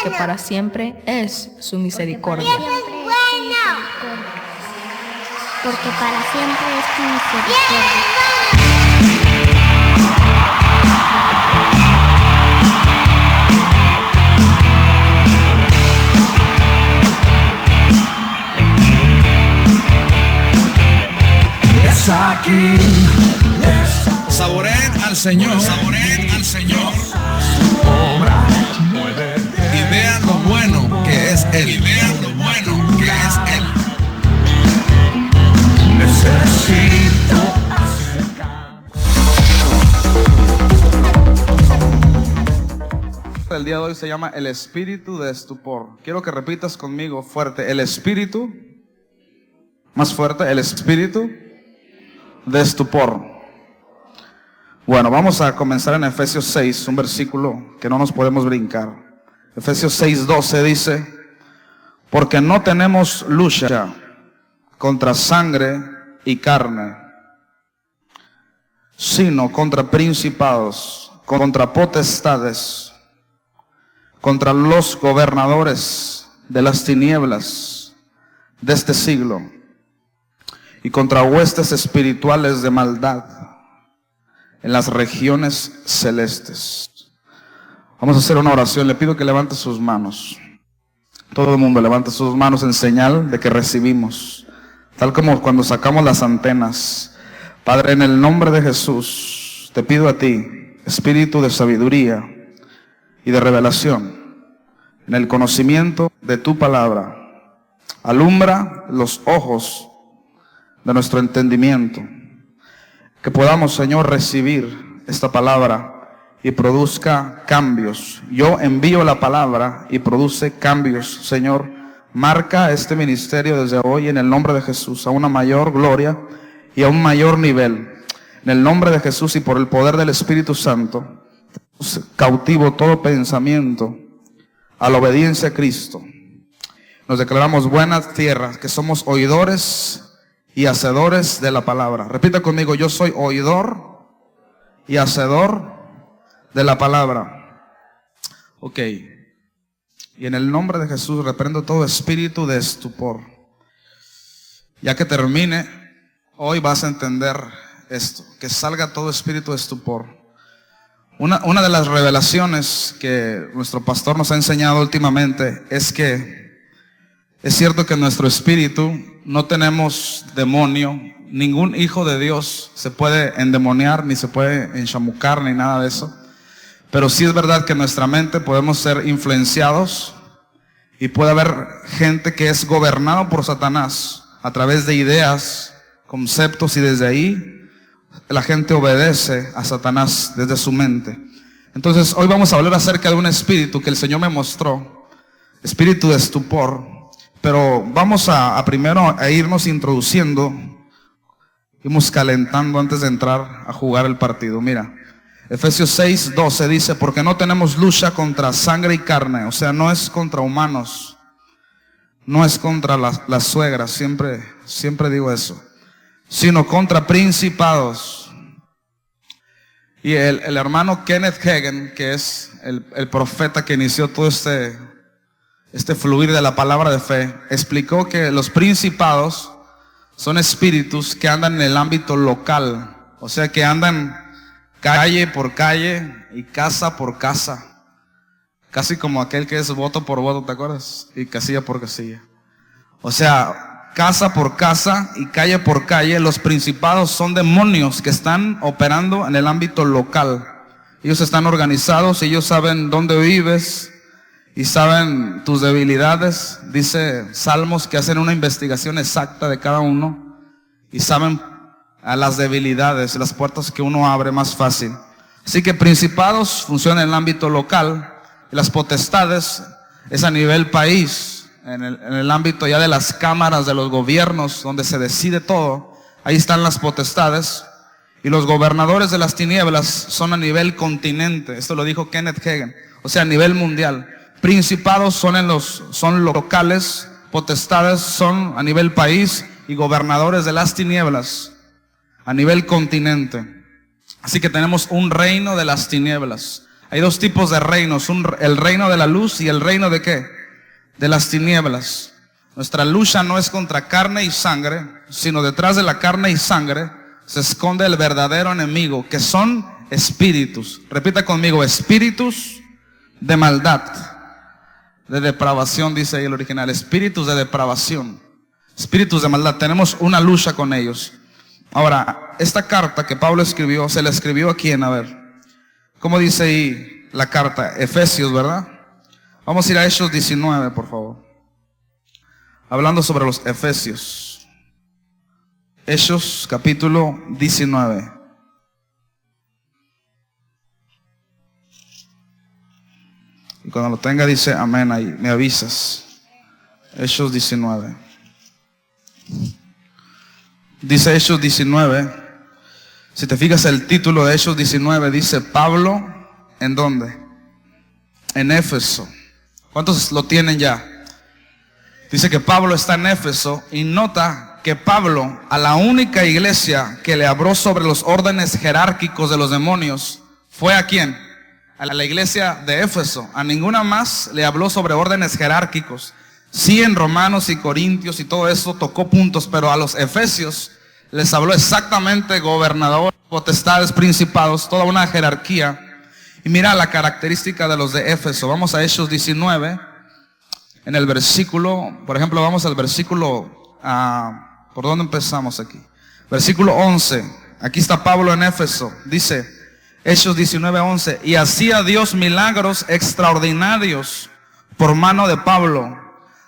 porque para siempre es su misericordia. Porque para siempre es tu misericordia. Aquí. Saboreen al Señor, saboreen al Señor. Obra, y vean lo bueno que es Él, y vean lo bueno que es Él. Necesito acercar. El día de hoy se llama el espíritu de estupor. Quiero que repitas conmigo fuerte: el espíritu, más fuerte, el espíritu de estupor. Bueno, vamos a comenzar en Efesios 6, un versículo que no nos podemos brincar. Efesios 6:12 dice: porque no tenemos lucha contra sangre y carne, sino contra principados, contra potestades, contra los gobernadores de las tinieblas de este siglo, y contra huestes espirituales de maldad en las regiones celestes. Vamos a hacer una oración. Le pido que levante sus manos. Todo el mundo levante sus manos en señal de que recibimos, tal como cuando sacamos las antenas. Padre, en el nombre de Jesús, te pido a ti, espíritu de sabiduría y de revelación, en el conocimiento de tu palabra. Alumbra los ojos de nuestro entendimiento, que podamos, Señor, recibir esta palabra y produzca cambios. Yo envío la palabra y produce cambios, Señor. Marca este ministerio desde hoy en el nombre de Jesús a una mayor gloria y a un mayor nivel. En el nombre de Jesús y por el poder del Espíritu Santo, cautivo todo pensamiento a la obediencia a Cristo. Nos declaramos buenas tierras, que somos oidores y hacedores de la palabra. Repita conmigo: yo soy oidor y hacedor de la palabra. Ok. Y en el nombre de Jesús reprendo todo espíritu de estupor. Ya que termine, hoy vas a entender esto, que salga todo espíritu de estupor. Una de las revelaciones que nuestro pastor nos ha enseñado últimamente es que es cierto que en nuestro espíritu no tenemos demonio. Ningún hijo de Dios se puede endemoniar, ni se puede enchamucar, ni nada de eso. Pero sí es verdad que en nuestra mente podemos ser influenciados y puede haber gente que es gobernado por Satanás a través de ideas, conceptos, y desde ahí la gente obedece a Satanás desde su mente. Entonces hoy vamos a hablar acerca de un espíritu que el Señor me mostró, espíritu de estupor. Pero vamos a primero a irnos introduciendo, irnos calentando antes de entrar a jugar el partido. Mira, Efesios 6:12 dice: porque no tenemos lucha contra sangre y carne. O sea, no es contra humanos, no es contra las suegras, siempre digo eso, sino contra principados. Y el hermano Kenneth Hagin, que es el profeta que inició todo este fluir de la palabra de fe, explicó que los principados son espíritus que andan en el ámbito local. O sea, que andan calle por calle y casa por casa. Casi como aquel que es voto por voto, ¿te acuerdas? Y casilla por casilla. O sea, casa por casa y calle por calle. Los principados son demonios que están operando en el ámbito local. Ellos están organizados, ellos saben dónde vives y saben tus debilidades. Dice Salmos que hacen una investigación exacta de cada uno y saben a las debilidades, las puertas que uno abre más fácil. Así que principados funcionan en el ámbito local y las potestades es a nivel país, en el ámbito ya de las cámaras de los gobiernos donde se decide todo. Ahí están las potestades. Y los gobernadores de las tinieblas son a nivel continente. Esto lo dijo Kenneth Hagin. O sea, a nivel mundial. Principados son locales, potestades son a nivel país, y gobernadores de las tinieblas a nivel continente. Así que tenemos un reino de las tinieblas. Hay dos tipos de reinos, el reino de la luz y el reino de ¿qué? De las tinieblas. Nuestra lucha no es contra carne y sangre, sino detrás de la carne y sangre se esconde el verdadero enemigo, que son espíritus. Repita conmigo, espíritus de maldad, de depravación, dice ahí el original. Espíritus de depravación, espíritus de maldad. Tenemos una lucha con ellos. Ahora, esta carta que Pablo escribió, ¿se la escribió a quién? A ver, ¿cómo dice ahí la carta? Efesios, ¿verdad? Vamos a ir a Hechos 19, por favor. Hablando sobre los Efesios. Hechos capítulo 19. Y cuando lo tenga dice amén ahí, me avisas. Hechos 19. Dice Hechos 19. Si te fijas el título de Hechos 19 dice Pablo, ¿en dónde? En Éfeso. ¿Cuántos lo tienen ya? Dice que Pablo está en Éfeso y nota que Pablo, a la única iglesia que le habló sobre los órdenes jerárquicos de los demonios, ¿fue a quién? A la iglesia de Éfeso. A ninguna más le habló sobre órdenes jerárquicos. Sí, en Romanos y Corintios y todo eso tocó puntos, pero a los efesios les habló exactamente gobernadores, potestades, principados, toda una jerarquía. Y mira la característica de los de Éfeso. Vamos a Hechos 19, en el versículo, por ejemplo, vamos al versículo, ¿por dónde empezamos aquí? Versículo 11, aquí está Pablo en Éfeso, dice, Hechos 19, 11, y hacía Dios milagros extraordinarios por mano de Pablo,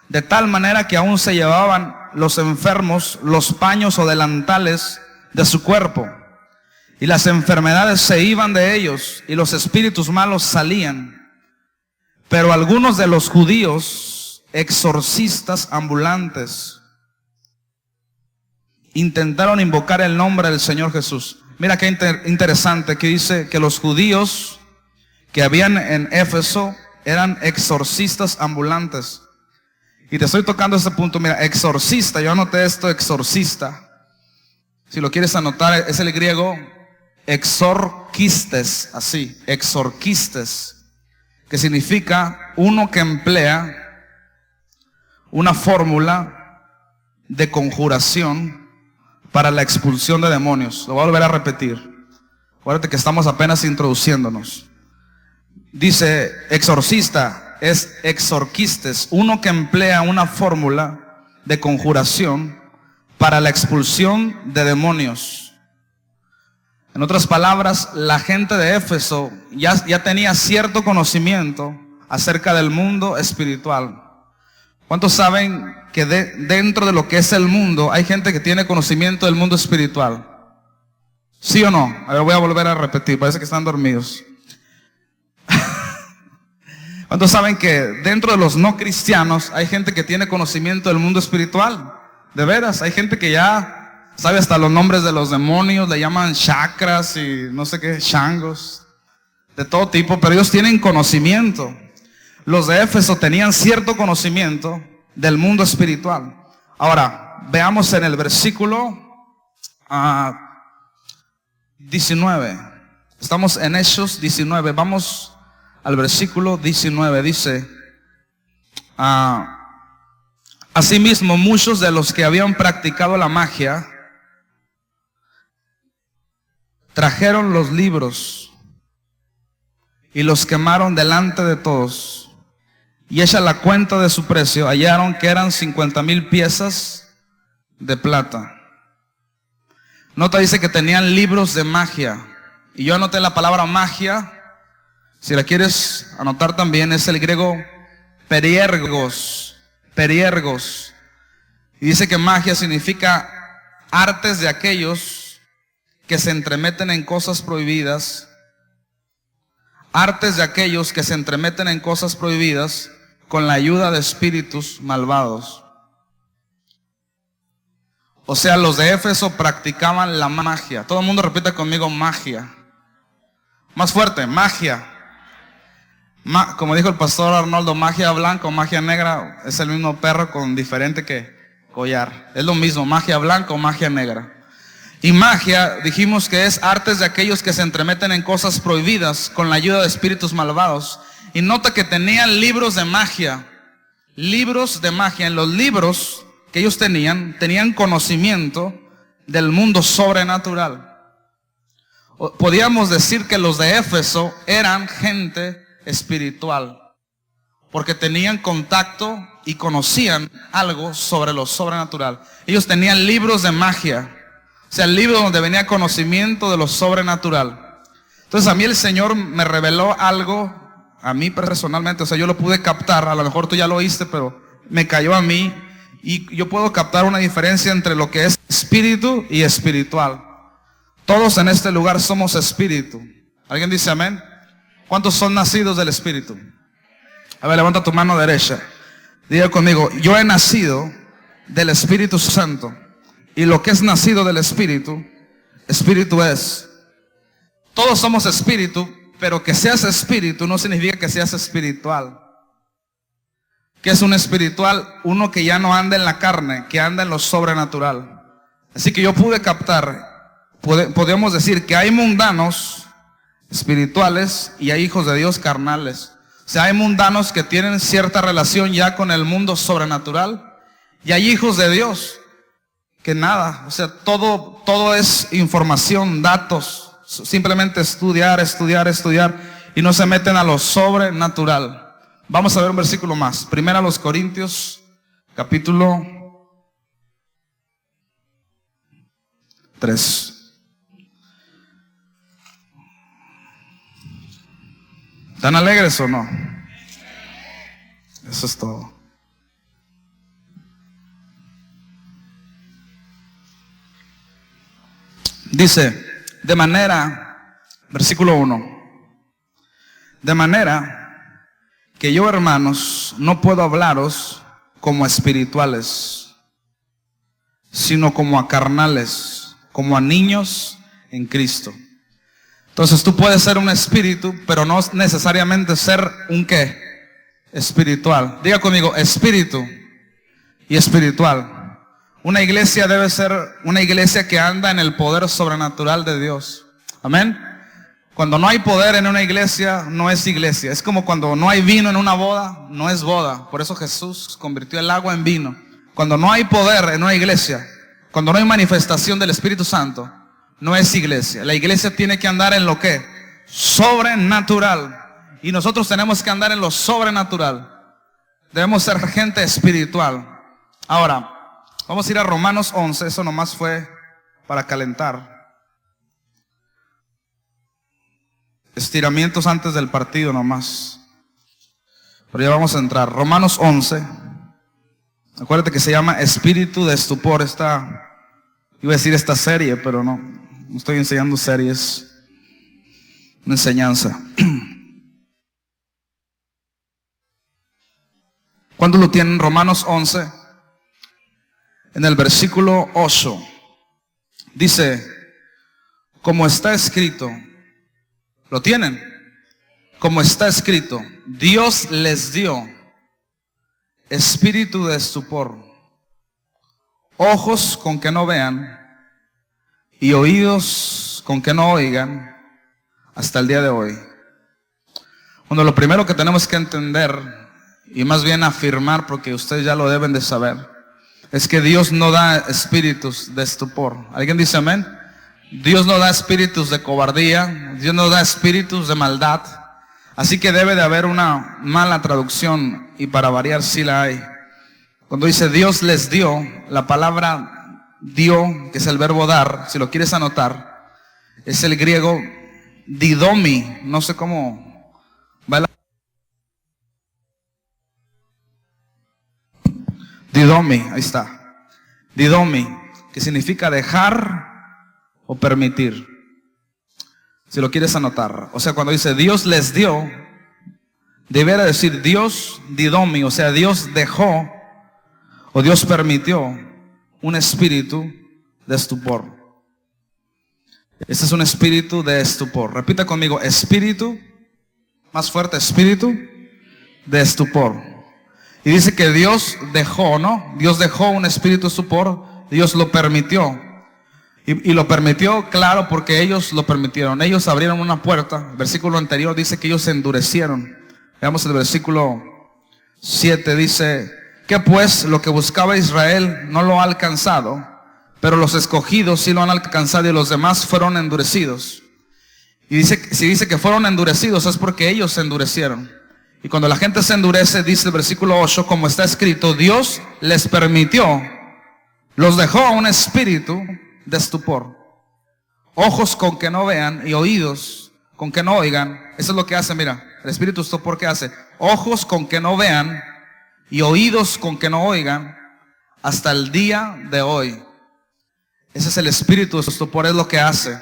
de tal manera que aún se llevaban los enfermos los paños o delantales de su cuerpo, y las enfermedades se iban de ellos, y los espíritus malos salían. Pero algunos de los judíos, exorcistas ambulantes, intentaron invocar el nombre del Señor Jesús. Mira qué interesante, que dice que los judíos que habían en Éfeso eran exorcistas ambulantes. Y te estoy tocando este punto, mira, exorcista, yo anoté esto, exorcista. Si lo quieres anotar, es el griego exorquistes, así, exorquistes, que significa uno que emplea una fórmula de conjuración para la expulsión de demonios. Lo voy a volver a repetir. Acuérdate que estamos apenas introduciéndonos. Dice exorcista, es exorquistes, uno que emplea una fórmula de conjuración para la expulsión de demonios. En otras palabras, la gente de Éfeso ya tenía cierto conocimiento acerca del mundo espiritual. ¿Cuántos saben que dentro de lo que es el mundo hay gente que tiene conocimiento del mundo espiritual? ¿Sí o no? A ver, voy a volver a repetir, parece que están dormidos. ¿Cuántos saben que dentro de los no cristianos hay gente que tiene conocimiento del mundo espiritual? De veras, hay gente que ya sabe hasta los nombres de los demonios, le llaman chakras y no sé qué, shangos, de todo tipo, pero ellos tienen conocimiento. Los de Éfeso tenían cierto conocimiento del mundo espiritual. Ahora, veamos en el versículo 19. Estamos en Hechos 19. Vamos al versículo 19. Dice, asimismo, muchos de los que habían practicado la magia trajeron los libros y los quemaron delante de todos. Y hecha la cuenta de su precio, hallaron que eran 50,000 piezas de plata. Nota, dice que tenían libros de magia. Y yo anoté la palabra magia. Si la quieres anotar también, es el griego periergos. Periergos. Y dice que magia significa artes de aquellos que se entremeten en cosas prohibidas. Artes de aquellos que se entremeten en cosas prohibidas con la ayuda de espíritus malvados. O sea, los de Éfeso practicaban la magia. Todo el mundo repite conmigo, magia. Más fuerte, magia. Como dijo el pastor Arnoldo, magia blanca o magia negra es el mismo perro con diferente collar. Es lo mismo, magia blanca o magia negra. Y magia, dijimos que es artes de aquellos que se entremeten en cosas prohibidas con la ayuda de espíritus malvados. Y nota que tenían libros de magia. Libros de magia. En los libros que ellos tenían conocimiento del mundo sobrenatural. Podíamos decir que los de Éfeso eran gente espiritual, porque tenían contacto y conocían algo sobre lo sobrenatural. Ellos tenían libros de magia, o sea, el libro donde venía conocimiento de lo sobrenatural. Entonces a mí el Señor me reveló algo, a mí personalmente, o sea, yo lo pude captar, a lo mejor tú ya lo oíste, pero me cayó a mí, y yo puedo captar una diferencia entre lo que es espíritu y espiritual. Todos en este lugar somos espíritu. ¿Alguien dice amén? ¿Cuántos son nacidos del espíritu? A ver, levanta tu mano derecha. Diga conmigo, yo he nacido del Espíritu Santo. Y lo que es nacido del espíritu, espíritu es. Todos somos espíritu, pero que seas espíritu no significa que seas espiritual. ¿Qué es un espiritual? Uno que ya no anda en la carne, que anda en lo sobrenatural. Así que yo pude captar, podemos decir que hay mundanos espirituales y hay hijos de Dios carnales. O sea, hay mundanos que tienen cierta relación ya con el mundo sobrenatural, y hay hijos de Dios que nada, o sea, todo es información, datos, simplemente estudiar, y no se meten a lo sobrenatural. Vamos a ver un versículo más. Primera a los Corintios, capítulo 3. ¿Están alegres o no? Eso es todo. Dice, de manera, versículo 1, de manera que yo, hermanos, no puedo hablaros como a espirituales, sino como a carnales, como a niños en Cristo. Entonces tú puedes ser un espíritu, pero no necesariamente ser un ¿qué? Espiritual. Diga conmigo, espíritu y espiritual. Una iglesia debe ser una iglesia que anda en el poder sobrenatural de Dios. Amén. Cuando no hay poder en una iglesia, no es iglesia. Es como cuando no hay vino en una boda, no es boda. Por eso Jesús convirtió el agua en vino. Cuando no hay poder en una iglesia, cuando no hay manifestación del Espíritu Santo, no es iglesia. La iglesia tiene que andar en lo que? Sobrenatural. Y nosotros tenemos que andar en lo sobrenatural. Debemos ser gente espiritual. Ahora, vamos a ir a Romanos 11. Eso nomás fue para calentar. Estiramientos antes del partido nomás. Pero ya vamos a entrar. Romanos 11. Acuérdate que se llama Espíritu de Estupor. Iba a decir esta serie, pero no estoy enseñando series. Una enseñanza. ¿Cuándo lo tienen? Romanos 11. En el versículo 8. Dice, como está escrito. ¿Lo tienen? Como está escrito, Dios les dio espíritu de estupor, ojos con que no vean y oídos con que no oigan hasta el día de hoy. Bueno, lo primero que tenemos que entender, y más bien afirmar, porque ustedes ya lo deben de saber, es que Dios no da espíritus de estupor. ¿Alguien dice amén? Dios no da espíritus de cobardía, Dios no da espíritus de maldad. Así que debe de haber una mala traducción, y para variar sí la hay. Cuando dice Dios les dio, la palabra dio, que es el verbo dar, si lo quieres anotar, es el griego didomi. No sé cómo va la... Didomi, ahí está. Didomi, que significa dejar o permitir. Si lo quieres anotar. O sea, cuando dice Dios les dio, debería decir Dios didomi, o sea, Dios dejó o Dios permitió un espíritu de estupor. Este es un espíritu de estupor. Repita conmigo, espíritu, más fuerte, espíritu de estupor. Y dice que Dios dejó, ¿no? Dios dejó un espíritu de estupor, Dios lo permitió. Y lo permitió, claro, porque ellos lo permitieron. Ellos abrieron una puerta. El versículo anterior dice que ellos se endurecieron. Veamos el versículo 7, dice: que pues lo que buscaba Israel no lo ha alcanzado, pero los escogidos sí lo han alcanzado y los demás fueron endurecidos. Y si dice que fueron endurecidos es porque ellos se endurecieron. Y cuando la gente se endurece, dice el versículo 8, como está escrito, Dios les permitió, los dejó un espíritu de estupor, ojos con que no vean y oídos con que no oigan. Eso es lo que hace, mira, el espíritu de estupor, ¿qué hace? Ojos con que no vean y oídos con que no oigan hasta el día de hoy. Ese es el espíritu de estupor, es lo que hace.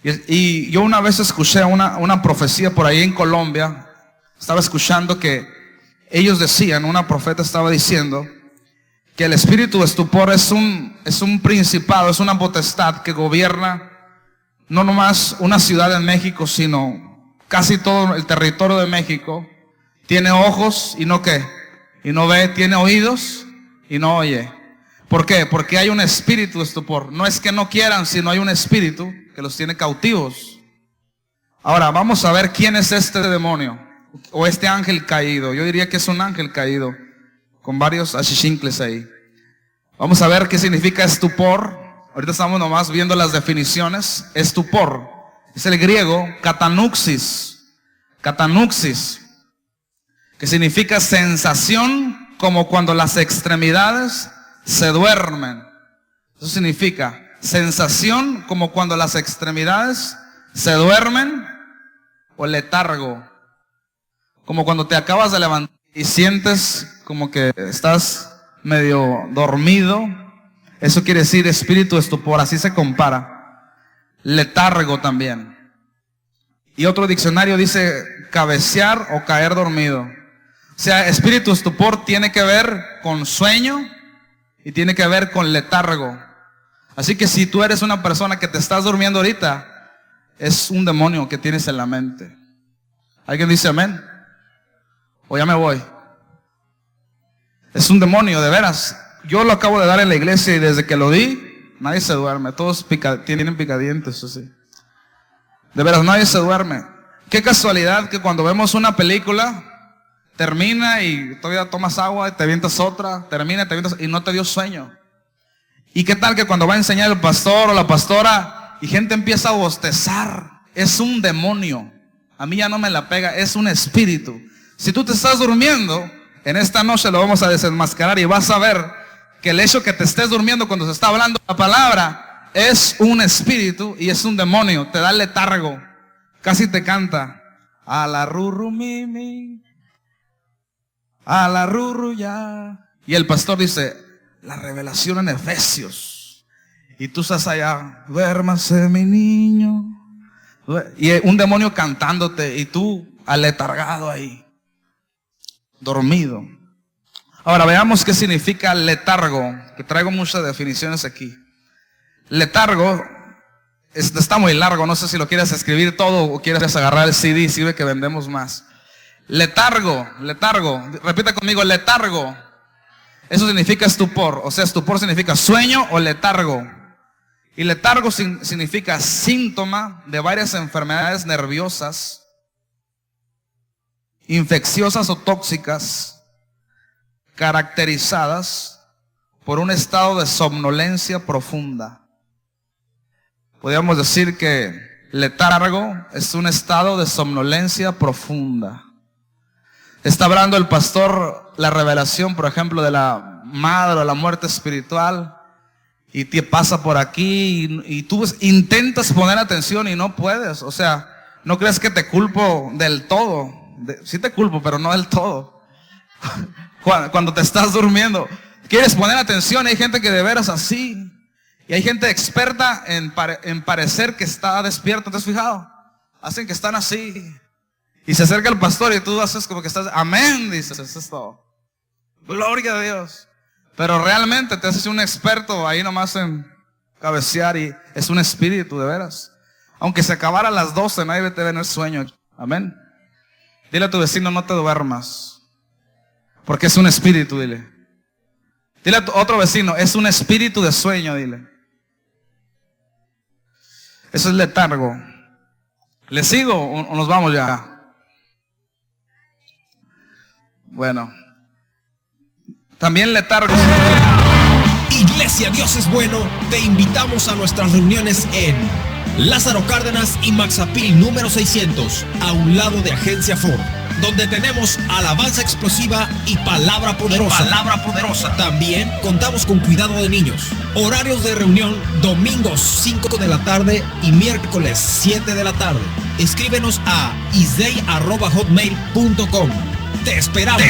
Y yo una vez escuché una profecía por ahí en Colombia. Estaba escuchando que ellos decían, una profeta estaba diciendo que el espíritu de estupor es un principado, es una potestad que gobierna no nomás una ciudad en México, sino casi todo el territorio de México. Tiene ojos y no qué, y no ve, tiene oídos y no oye. ¿Por qué? Porque hay un espíritu de estupor. No es que no quieran, sino hay un espíritu que los tiene cautivos. Ahora vamos a ver quién es este demonio o este ángel caído. Yo diría que es un ángel caído con varios achichincles ahí. Vamos a ver qué significa estupor. Ahorita estamos nomás viendo las definiciones. Estupor es el griego katanuxis, que significa sensación como cuando las extremidades se duermen. Eso significa sensación como cuando las extremidades se duermen, o letargo, como cuando te acabas de levantar y sientes como que estás medio dormido. Eso quiere decir espíritu de estupor, así se compara. Letargo también. Y otro diccionario dice cabecear o caer dormido. O sea, espíritu de estupor tiene que ver con sueño y tiene que ver con letargo. Así que si tú eres una persona que te estás durmiendo ahorita, es un demonio que tienes en la mente. ¿Alguien dice amén? O ya me voy. Es un demonio, de veras. Yo lo acabo de dar en la iglesia y desde que lo di, nadie se duerme. Todos tienen picadientes así. De veras, nadie se duerme. Qué casualidad que cuando vemos una película, termina y todavía tomas agua y te avientas otra, termina y te avientas y no te dio sueño. ¿Y qué tal que cuando va a enseñar el pastor o la pastora y gente empieza a bostezar? Es un demonio. A mí ya no me la pega, es un espíritu. Si tú te estás durmiendo, en esta noche lo vamos a desenmascarar y vas a ver que el hecho que te estés durmiendo cuando se está hablando la palabra es un espíritu y es un demonio. Te da letargo, casi te canta a la rurru mimi, a la rurru ya. Y el pastor dice la revelación en Efesios y tú estás allá, duérmase mi niño, y un demonio cantándote y tú aletargado ahí, dormido. Ahora veamos qué significa letargo, que traigo muchas definiciones aquí. Letargo está muy largo, no sé si lo quieres escribir todo o quieres agarrar el CD, sirve que vendemos más. Letargo, repita conmigo, letargo. Eso significa estupor, o sea, estupor significa sueño o letargo. Y letargo significa síntoma de varias enfermedades nerviosas, infecciosas o tóxicas, caracterizadas por un estado de somnolencia profunda. Podríamos decir que letargo es un estado de somnolencia profunda. Está hablando el pastor la revelación, por ejemplo, de la madre o la muerte espiritual, y te pasa por aquí y tú intentas poner atención y no puedes. O sea, no crees que te culpo del todo. Sí te culpo, pero no del todo. Cuando te estás durmiendo, quieres poner atención. Hay gente que de veras así. Y hay gente experta en parecer que está despierta. ¿Te has fijado? Hacen que están así. Y se acerca el pastor y tú haces como que estás, amén, dices, eso es todo. Gloria a Dios. Pero realmente te haces un experto ahí nomás en cabecear y es un espíritu, de veras. Aunque se acabara a las 12, nadie te ve en el sueño. Amén. Dile a tu vecino, no te duermas. Porque es un espíritu, dile. Dile a tu otro vecino, es un espíritu de sueño, dile. Eso es letargo. ¿Le sigo o nos vamos ya? Bueno. También letargo. Iglesia Dios es Bueno, te invitamos a nuestras reuniones en Lázaro Cárdenas y Maxapil número 600, a un lado de Agencia Ford, donde tenemos alabanza explosiva y palabra poderosa. También contamos con cuidado de niños. Horarios de reunión: domingos 5 de la tarde y miércoles 7 de la tarde. Escríbenos a isdei@hotmail.com. Te esperamos.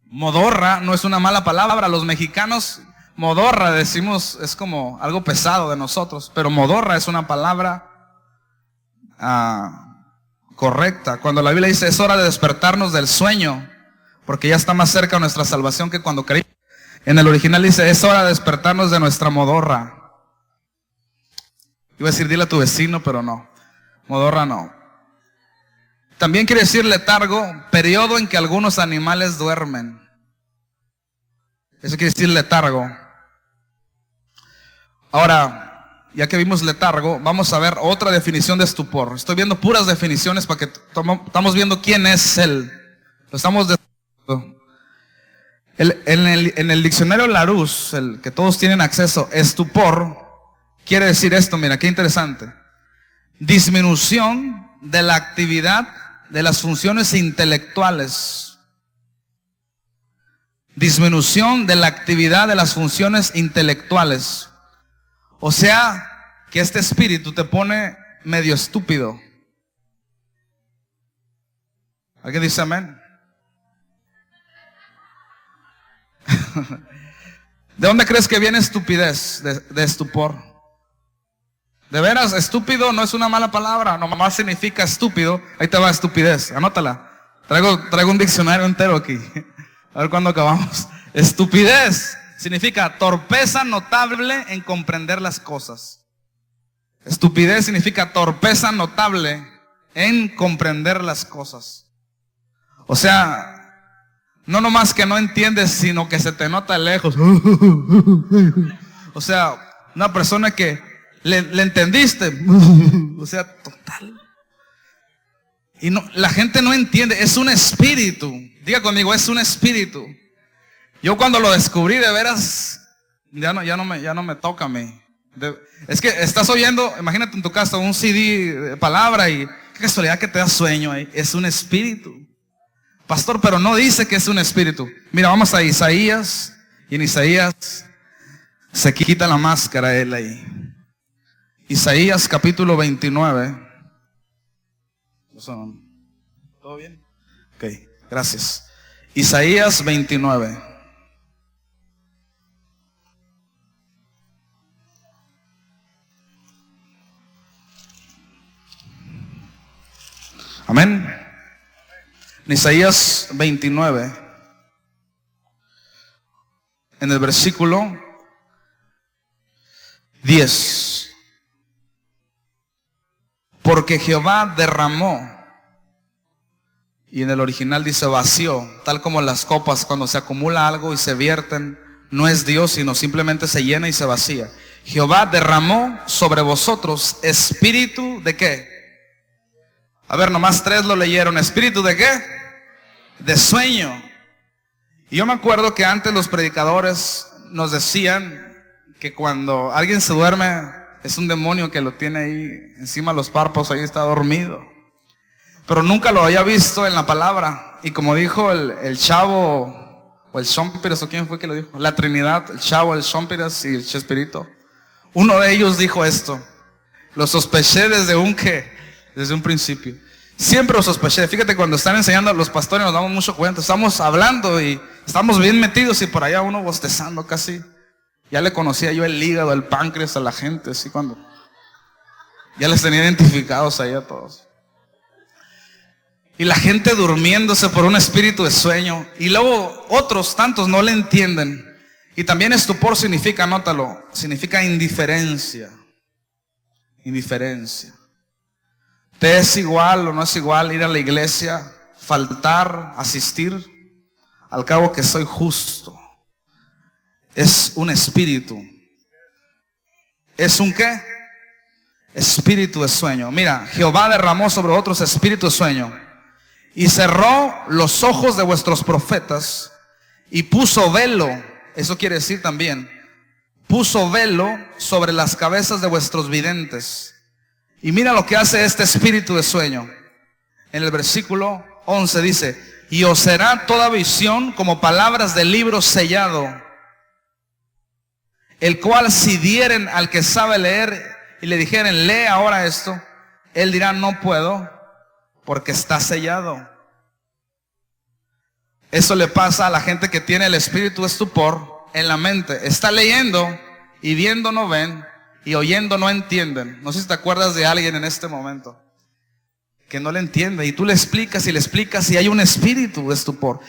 Modorra no es una mala palabra. Los mexicanos, modorra decimos, es como algo pesado de nosotros, pero modorra es una palabra correcta. Cuando la Biblia dice es hora de despertarnos del sueño, porque ya está más cerca nuestra salvación que cuando creímos. En el original dice es hora de despertarnos de nuestra modorra. Iba a decir dile a tu vecino, pero no. Modorra no. También quiere decir letargo, periodo en que algunos animales duermen. Eso quiere decir letargo. Ahora, ya que vimos letargo, vamos a ver otra definición de estupor. Estoy viendo puras definiciones para que estamos viendo quién es él. Lo estamos en el diccionario Larousse, el que todos tienen acceso, estupor quiere decir esto, mira, qué interesante. Disminución de la actividad de las funciones intelectuales. Disminución de la actividad de las funciones intelectuales. O sea, que este espíritu te pone medio estúpido. ¿Alguien dice amén? ¿De dónde crees que viene estupidez? De estupor. De veras, estúpido no es una mala palabra, nomás significa estúpido. Ahí te va estupidez, anótala. Traigo un diccionario entero aquí. A ver cuándo acabamos. Estupidez significa torpeza notable en comprender las cosas. Estupidez significa torpeza notable en comprender las cosas. O sea, no nomás que no entiendes, sino que se te nota lejos. O sea, una persona que le entendiste. O sea, total. Y no, la gente no entiende, es un espíritu. Diga conmigo, es un espíritu. Yo cuando lo descubrí de veras, ya no me toca a mí. Es que estás oyendo, imagínate en tu casa un CD de palabra y qué casualidad que te da sueño ahí. Es un espíritu. Pastor, pero no dice que es un espíritu. Mira, vamos a Isaías, y en Isaías se quita la máscara él ahí. Isaías capítulo 29. ¿Todo bien? Ok, gracias. Isaías 29. Amén. En Isaías 29, en el versículo 10. Porque Jehová derramó, y en el original dice vació, tal como las copas cuando se acumula algo y se vierten, no es Dios, sino simplemente se llena y se vacía. Jehová derramó sobre vosotros espíritu de ¿qué? A ver, nomás 3 lo leyeron. ¿Espíritu de qué? De sueño. Y yo me acuerdo que antes los predicadores nos decían que cuando alguien se duerme es un demonio que lo tiene ahí encima de los párpados, ahí está dormido. Pero nunca lo había visto en la palabra. Y como dijo el Chavo, o el Chompiras, o quién fue que lo dijo, la Trinidad, el Chavo, el Chompiras y el Chespirito. Uno de ellos dijo esto. Lo sospeché desde un principio. Siempre lo sospeché. Fíjate, cuando están enseñando a los pastores nos damos mucho cuenta. Estamos hablando y estamos bien metidos y por allá uno bostezando casi. Ya le conocía yo el hígado, el páncreas a la gente, así cuando ya les tenía identificados ahí a todos. Y la gente durmiéndose por un espíritu de sueño. Y luego otros tantos no le entienden. Y también estupor significa, anótalo, significa indiferencia. Indiferencia. ¿Te es igual o no es igual ir a la iglesia, faltar, asistir? Al cabo que soy justo. es un espíritu. ¿Es un qué? Espíritu de sueño. Mira, Jehová derramó sobre otros espíritu de sueño y cerró los ojos de vuestros profetas y puso velo. Eso quiere decir también, puso velo sobre las cabezas de vuestros videntes. Y mira lo que hace este espíritu de sueño. En el versículo 11 dice: y os será toda visión como palabras de libro sellado, el cual si dieren al que sabe leer y le dijeren, lee ahora esto, él dirá, no puedo, porque está sellado. Eso le pasa a la gente que tiene el espíritu de estupor en la mente. Está leyendo y viendo no ven y oyendo no entienden. No sé si te acuerdas de alguien en este momento que no le entiende, y tú le explicas y hay un espíritu de estupor.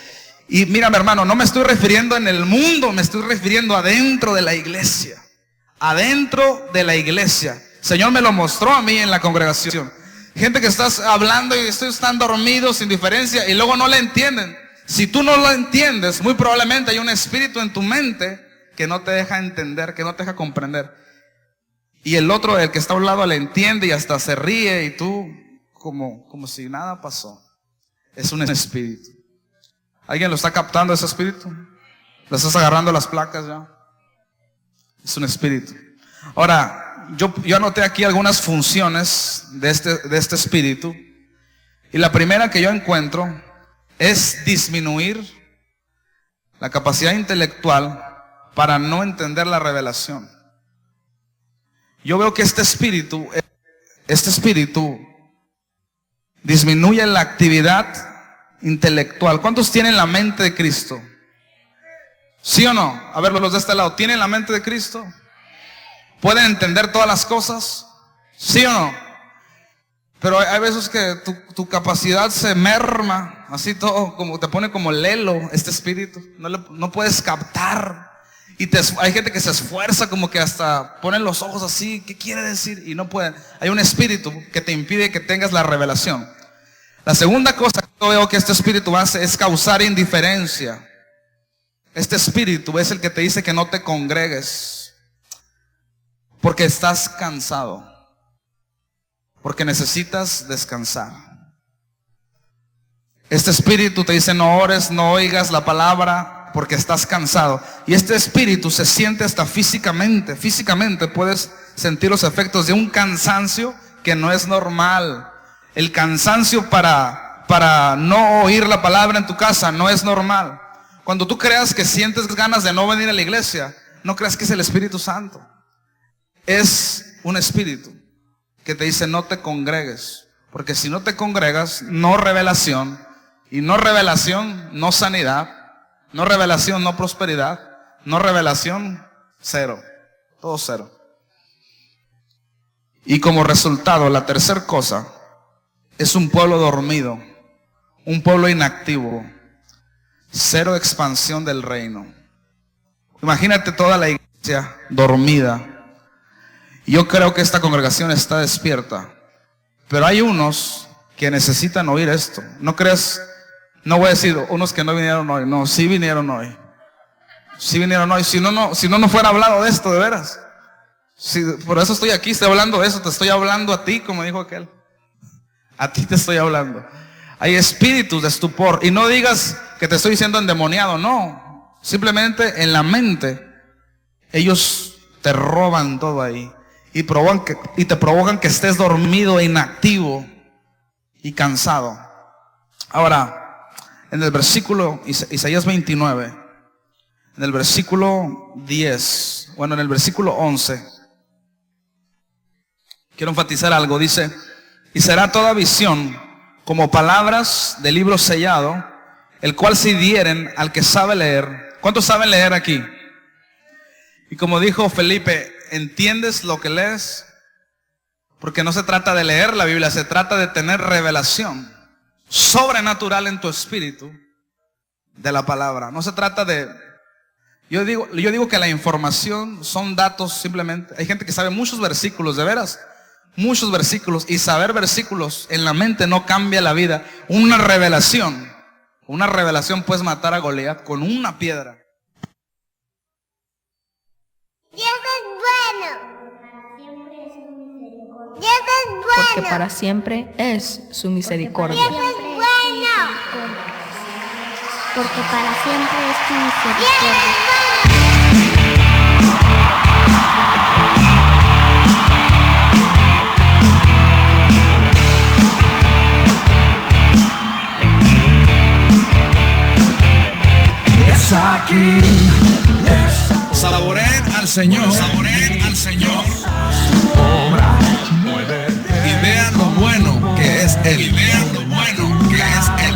Y mira, mi hermano, no me estoy refiriendo en el mundo, me estoy refiriendo adentro de la iglesia. Adentro de la iglesia. El Señor me lo mostró a mí en la congregación. Gente que estás hablando y están dormidos sin diferencia y luego no le entienden. Si tú no lo entiendes, muy probablemente hay un espíritu en tu mente que no te deja entender, que no te deja comprender. Y el otro, el que está a un lado, le entiende y hasta se ríe, y tú como si nada pasó. Es un espíritu. ¿Alguien lo está captando, ese espíritu? ¿Le estás agarrando las placas ya? Es un espíritu. Ahora, yo anoté aquí algunas funciones de este espíritu. Y la primera que yo encuentro es disminuir la capacidad intelectual para no entender la revelación. Yo veo que este espíritu disminuye la actividad intelectual. ¿Cuántos tienen la mente de Cristo? ¿Sí o no? A ver, los de este lado, ¿tienen la mente de Cristo? ¿Pueden entender todas las cosas? ¿Sí o no? Pero hay veces que tu capacidad se merma, así todo, como te pone como lelo este espíritu. No puedes captar. Y hay gente que se esfuerza, como que hasta ponen los ojos así, ¿qué quiere decir? Y no pueden. Hay un espíritu que te impide que tengas la revelación. La segunda cosa que yo veo que este espíritu hace es causar indiferencia. Este espíritu es el que te dice que no te congregues porque estás cansado, porque necesitas descansar. Este espíritu te dice no ores, no oigas la palabra porque estás cansado. Y este espíritu se siente hasta físicamente puedes sentir los efectos de un cansancio que no es normal. El cansancio para no oír la palabra en tu casa no es normal. Cuando tú creas que sientes ganas de no venir a la iglesia, no creas que es el Espíritu Santo. Es un espíritu que te dice no te congregues, porque si no te congregas, no revelación, y no revelación, no sanidad, no revelación, no prosperidad, no revelación, cero, todo cero. Y como resultado, la tercera cosa es un pueblo dormido, un pueblo inactivo, cero expansión del reino. Imagínate toda la iglesia dormida. Yo creo que esta congregación está despierta, pero hay unos que necesitan oír esto. ¿No crees? No voy a decir unos que no vinieron hoy. No, sí vinieron hoy. Sí vinieron hoy. Si no fuera hablado de esto, de veras. Sí, por eso estoy aquí, estoy hablando de eso. Te estoy hablando a ti, como dijo aquel. A ti te estoy hablando. Hay espíritus de estupor. Y no digas que te estoy diciendo endemoniado. No. Simplemente en la mente ellos te roban todo ahí. Y te provocan que estés dormido e inactivo y cansado. Ahora, en el versículo Isaías 29, en el versículo 10, bueno, en el versículo 11, quiero enfatizar algo. Dice: y será toda visión como palabras de libro sellado, el cual si dieren al que sabe leer. ¿Cuántos saben leer aquí? Y como dijo Felipe, ¿entiendes lo que lees? Porque no se trata de leer la Biblia, se trata de tener revelación sobrenatural en tu espíritu de la palabra. No se trata de... Yo digo que la información son datos simplemente. Hay gente que sabe muchos versículos, de veras, muchos versículos, y saber versículos en la mente no cambia la vida. Una revelación puedes matar a Goliat con una piedra. porque para siempre es su misericordia. Porque para siempre es tu misericordia. Saboreen al Señor, saboreen al Señor. Y vean lo bueno que es Él, y vean lo bueno que es Él.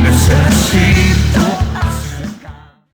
Necesito